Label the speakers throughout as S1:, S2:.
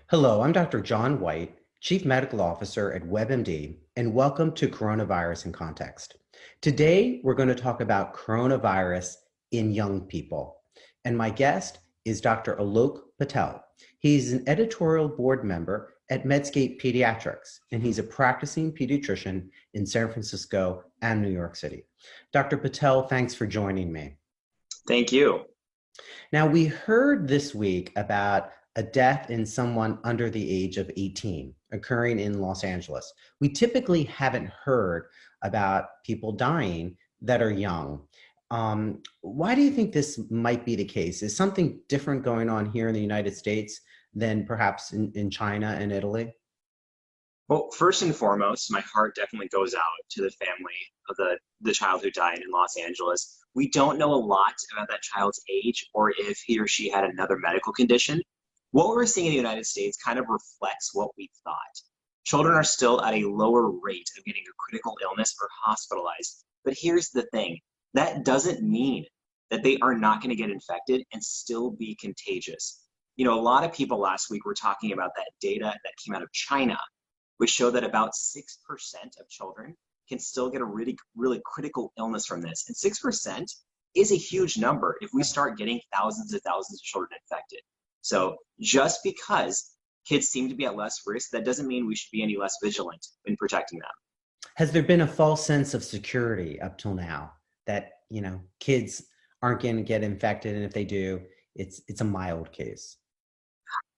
S1: Hello, I'm Dr. John White, Chief Medical Officer at WebMD, and welcome to Coronavirus in Context. Today, we're going to talk about coronavirus in young people. And my guest is Dr. Alok Patel. He's an editorial board member at Medscape Pediatrics, and he's a practicing pediatrician in San Francisco and New York City. Dr. Patel, thanks for joining me.
S2: Thank you.
S1: Now, we heard this week about a death in someone under the age of 18 occurring in Los Angeles. We typically haven't heard about people dying that are young. Why do you think this might be the case? Is something different going on here in the United States than perhaps in China and Italy?
S2: Well, first and foremost, my heart definitely goes out to the family of the child who died in Los Angeles. We don't know a lot about that child's age or if he or she had another medical condition. What we're seeing in the United States kind of reflects what we thought. Children are still at a lower rate of getting a critical illness or hospitalized. But here's the thing, that doesn't mean that they are not going to get infected and still be contagious. You know, a lot of people last week were talking about that data that came out of China, which showed that about 6% of children can still get a really, really critical illness from this. And 6% is a huge number if we start getting thousands and thousands of children infected. So just because kids seem to be at less risk, that doesn't mean we should be any less vigilant in protecting them.
S1: Has there been a false sense of security up till now that, kids aren't going to get infected, and if they do, it's a mild case?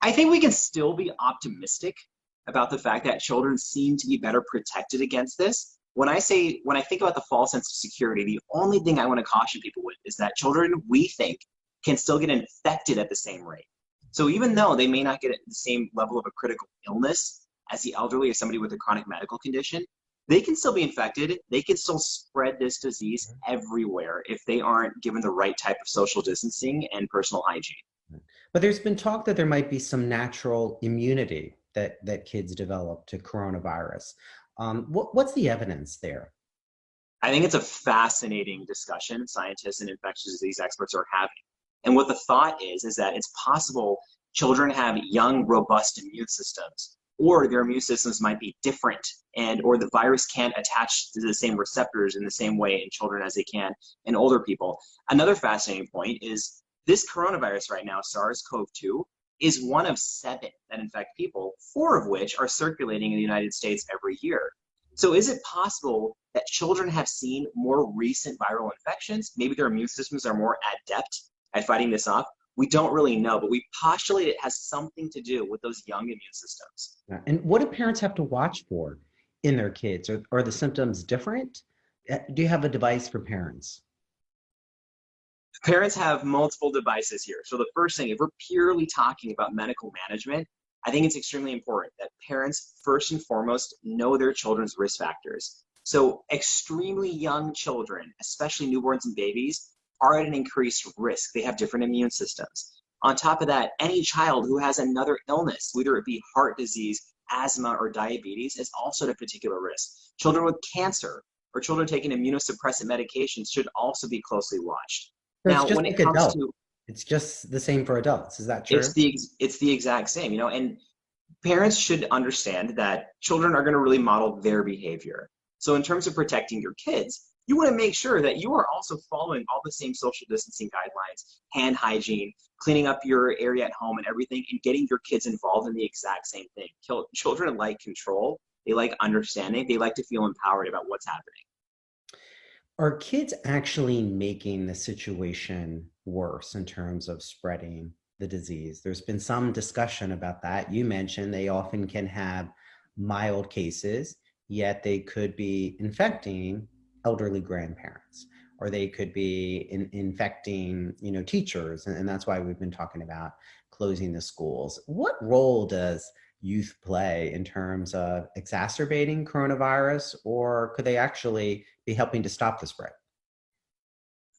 S2: I think we can still be optimistic about the fact that children seem to be better protected against this. When I think about the false sense of security, the only thing I want to caution people with is that children, we think, can still get infected at the same rate. So even though they may not get the same level of a critical illness as the elderly or somebody with a chronic medical condition, they can still be infected. They can still spread this disease everywhere if they aren't given the right type of social distancing and personal hygiene.
S1: But there's been talk that there might be some natural immunity that kids develop to coronavirus. What's the evidence there?
S2: I think it's a fascinating discussion scientists and infectious disease experts are having. And what the thought is that it's possible children have young, robust immune systems, or their immune systems might be different, or the virus can't attach to the same receptors in the same way in children as they can in older people. Another fascinating point is this coronavirus right now, SARS-CoV-2, is one of 7 that infect people, 4 of which are circulating in the United States every year. So is it possible that children have seen more recent viral infections? Maybe their immune systems are more adept at fighting this off. We don't really know, but we postulate it has something to do with those young immune systems.
S1: Yeah. And what do parents have to watch for in their kids? Are the symptoms different? Do you have a device for parents?
S2: Parents have multiple devices here. So the first thing, if we're purely talking about medical management, I think it's extremely important that parents first and foremost know their children's risk factors. So extremely young children, especially newborns and babies, are at an increased risk. They have different immune systems. On top of that, any child who has another illness, whether it be heart disease, asthma, or diabetes, is also at a particular risk. Children with cancer or children taking immunosuppressant medications should also be closely watched.
S1: So it's
S2: Now,
S1: just
S2: when it
S1: like
S2: comes
S1: adults.
S2: to
S1: It's just the same for adults. Is that true?
S2: it's the exact same, and parents should understand that children are going to really model their behavior. So in terms of protecting your kids, you want to make sure that you are also following all the same social distancing guidelines, hand hygiene, cleaning up your area at home and everything, and getting your kids involved in the exact same thing. Children like control. They like understanding. They like to feel empowered about what's happening.
S1: Are kids actually making the situation worse in terms of spreading the disease? There's been some discussion about that. You mentioned they often can have mild cases, yet they could be infecting elderly grandparents, or they could be infecting, teachers, and that's why we've been talking about closing the schools. What role does youth play in terms of exacerbating coronavirus, or could they actually be helping to stop the spread?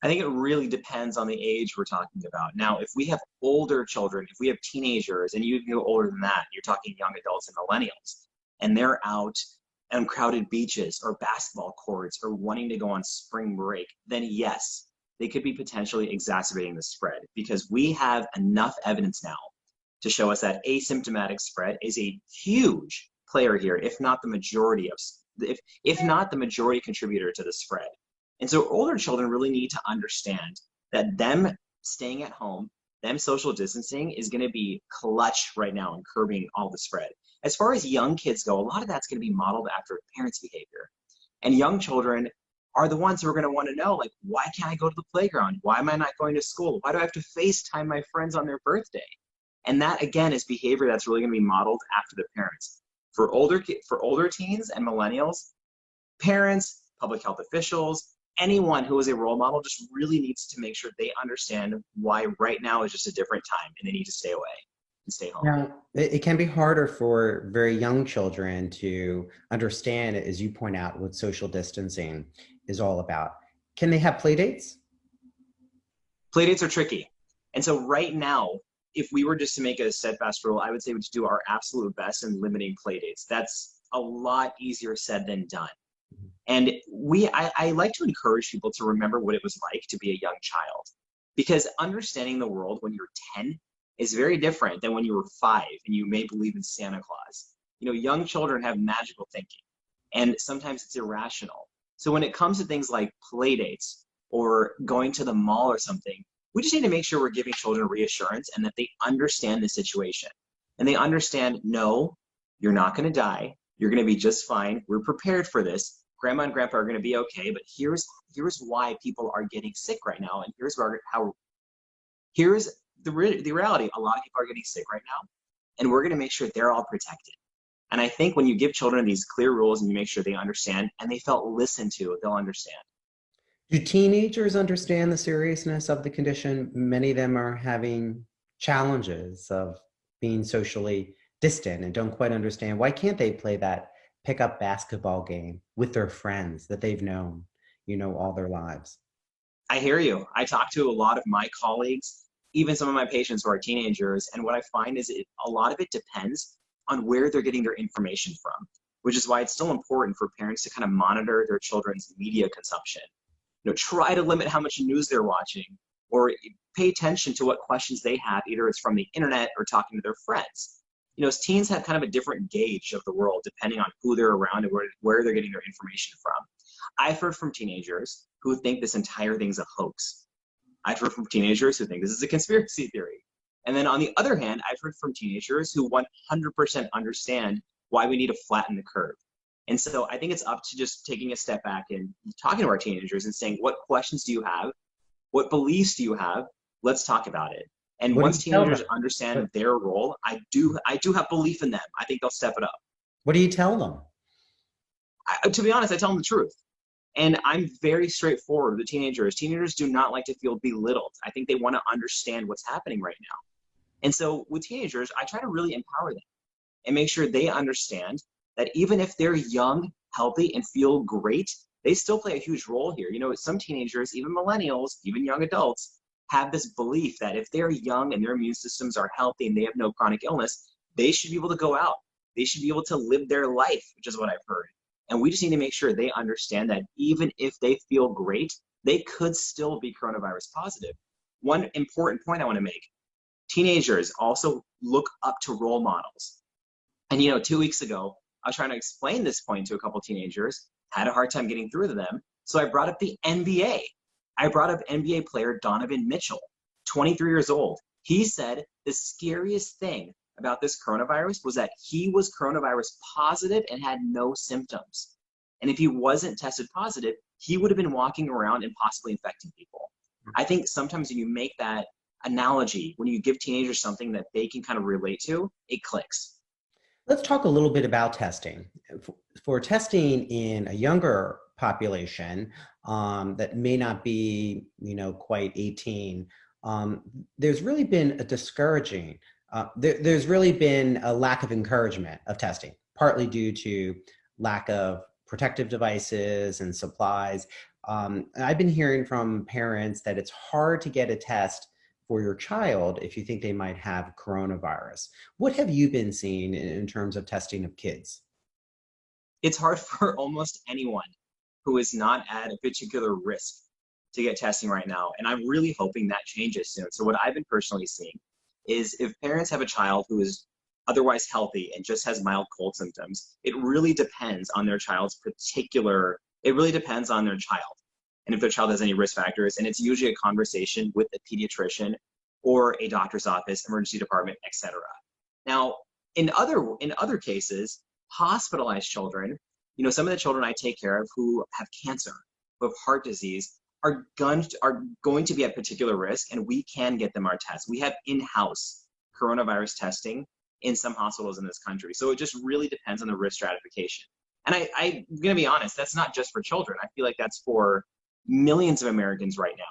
S2: I think it really depends on the age we're talking about. Now, if we have older children, if we have teenagers, and you even go older than that, you're talking young adults and millennials, and they're out on crowded beaches or basketball courts or wanting to go on spring break, then yes, they could be potentially exacerbating the spread because we have enough evidence now to show us that asymptomatic spread is a huge player here, if not the majority of, if not the majority contributor to the spread. And so older children really need to understand that them staying at home, them social distancing is going to be clutch right now in curbing all the spread. As far as young kids go, a lot of that's going to be modeled after parents' behavior. And young children are the ones who are going to want to know, like, why can't I go to the playground? Why am I not going to school? Why do I have to FaceTime my friends on their birthday? And that, again, is behavior that's really going to be modeled after the parents. For older teens and millennials, parents, public health officials, anyone who is a role model just really needs to make sure they understand why right now is just a different time and they need to stay away and stay home.
S1: Now, it can be harder for very young children to understand, as you point out, what social distancing is all about. Can they have play dates?
S2: Playdates are tricky. And so right now, if we were just to make a steadfast rule, I would say we should do our absolute best in limiting playdates. That's a lot easier said than done. And I like to encourage people to remember what it was like to be a young child, because understanding the world when you're 10 is very different than when you were 5 and you may believe in Santa Claus. You know, young children have magical thinking, and sometimes it's irrational. So when it comes to things like play dates or going to the mall or something, we just need to make sure we're giving children reassurance and that they understand the situation. And they understand, no, you're not going to die. You're going to be just fine. We're prepared for this. Grandma and grandpa are going to be okay, but here's why people are getting sick right now, and here's the reality. A lot of people are getting sick right now, and we're going to make sure they're all protected. And I think when you give children these clear rules and you make sure they understand and they felt listened to, they'll understand.
S1: Do teenagers understand the seriousness of the condition? Many of them are having challenges of being socially distant and don't quite understand. Why can't they play that pickup basketball game with their friends that they've known, all their lives?
S2: I hear you. I talk to a lot of my colleagues, even some of my patients who are teenagers, and what I find is a lot of it depends on where they're getting their information from, which is why it's still important for parents to kind of monitor their children's media consumption. Try to limit how much news they're watching, or pay attention to what questions they have, either it's from the internet or talking to their friends. As teens have kind of a different gauge of the world depending on who they're around and where they're getting their information from. I've heard from teenagers who think this entire thing's a hoax. I've heard from teenagers who think this is a conspiracy theory. And then on the other hand, I've heard from teenagers who 100% understand why we need to flatten the curve. And so I think it's up to just taking a step back and talking to our teenagers and saying, what questions do you have? What beliefs do you have? Let's talk about it. And once teenagers understand their role, I do have belief in them. I think they'll step it up.
S1: What do you tell them?
S2: To be honest, I tell them the truth. And I'm very straightforward with teenagers. Teenagers do not like to feel belittled. I think they want to understand what's happening right now. And so with teenagers, I try to really empower them and make sure they understand that even if they're young, healthy, and feel great, they still play a huge role here. Some teenagers, even millennials, even young adults, have this belief that if they're young and their immune systems are healthy and they have no chronic illness, they should be able to go out. They should be able to live their life, which is what I've heard. And we just need to make sure they understand that even if they feel great, they could still be coronavirus positive. One important point I want to make, teenagers also look up to role models. And 2 weeks ago, I was trying to explain this point to a couple teenagers, had a hard time getting through to them. So I brought up the NBA. I brought up NBA player Donovan Mitchell, 23 years old. He said the scariest thing about this coronavirus was that he was coronavirus positive and had no symptoms. And if he wasn't tested positive, he would have been walking around and possibly infecting people. I think sometimes when you make that analogy, when you give teenagers something that they can kind of relate to, it clicks.
S1: Let's talk a little bit about testing. For testing in a younger population that may not be, quite 18, there's really been a discouraging, there's really been a lack of encouragement of testing, partly due to lack of protective devices and supplies. I've been hearing from parents that it's hard to get a test for your child if you think they might have coronavirus. What have you been seeing in terms of testing of kids?
S2: It's hard for almost anyone who is not at a particular risk to get testing right now. And I'm really hoping that changes soon. So what I've been personally seeing is if parents have a child who is otherwise healthy and just has mild cold symptoms, it really depends on their child's particular, it really depends on their child and if their child has any risk factors. And it's usually a conversation with a pediatrician or a doctor's office, emergency department, etc. Now, in other cases, hospitalized children, some of the children I take care of who have cancer, who have heart disease, are going to be at particular risk, and we can get them our tests. We have in-house coronavirus testing in some hospitals in this country. So it just really depends on the risk stratification. And I'm going to be honest, that's not just for children. I feel like that's for millions of Americans right now.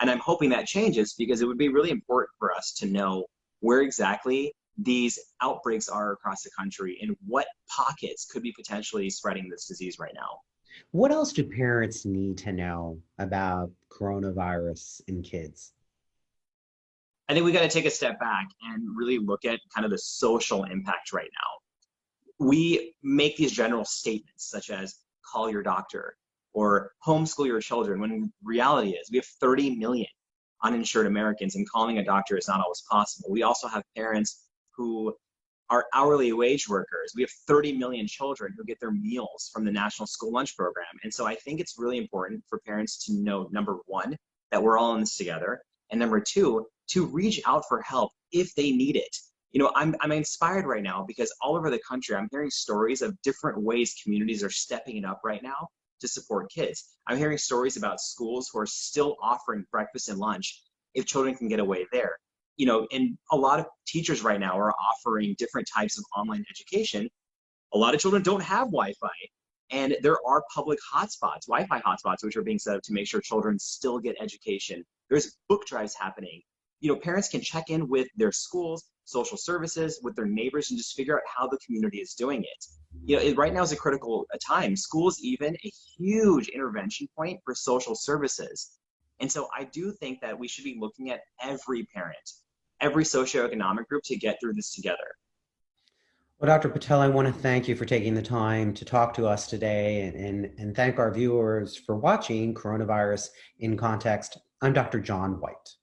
S2: And I'm hoping that changes, because it would be really important for us to know where exactly these outbreaks are across the country and what pockets could be potentially spreading this disease right now.
S1: What else do parents need to know about coronavirus in kids?
S2: I think we got to take a step back and really look at kind of the social impact right now. We make these general statements such as call your doctor or homeschool your children, when reality is we have 30 million uninsured Americans, and calling a doctor is not always possible. We also have parents who are hourly wage workers. We have 30 million children who get their meals from the National School Lunch Program. And so I think it's really important for parents to know, number one, that we're all in this together, and number two, to reach out for help if they need it. I'm inspired right now because all over the country, I'm hearing stories of different ways communities are stepping it up right now to support kids. I'm hearing stories about schools who are still offering breakfast and lunch if children can get away there. And a lot of teachers right now are offering different types of online education. A lot of children don't have Wi-Fi, and there are public hotspots, Wi-Fi hotspots, which are being set up to make sure children still get education. There's book drives happening. Parents can check in with their schools, social services, with their neighbors, and just figure out how the community is doing it. Right now is a critical time. School is even a huge intervention point for social services. And so I do think that we should be looking at every parent, every socioeconomic group to get through this together.
S1: Well, Dr. Patel, I want to thank you for taking the time to talk to us today, and thank our viewers for watching Coronavirus in Context. I'm Dr. John White.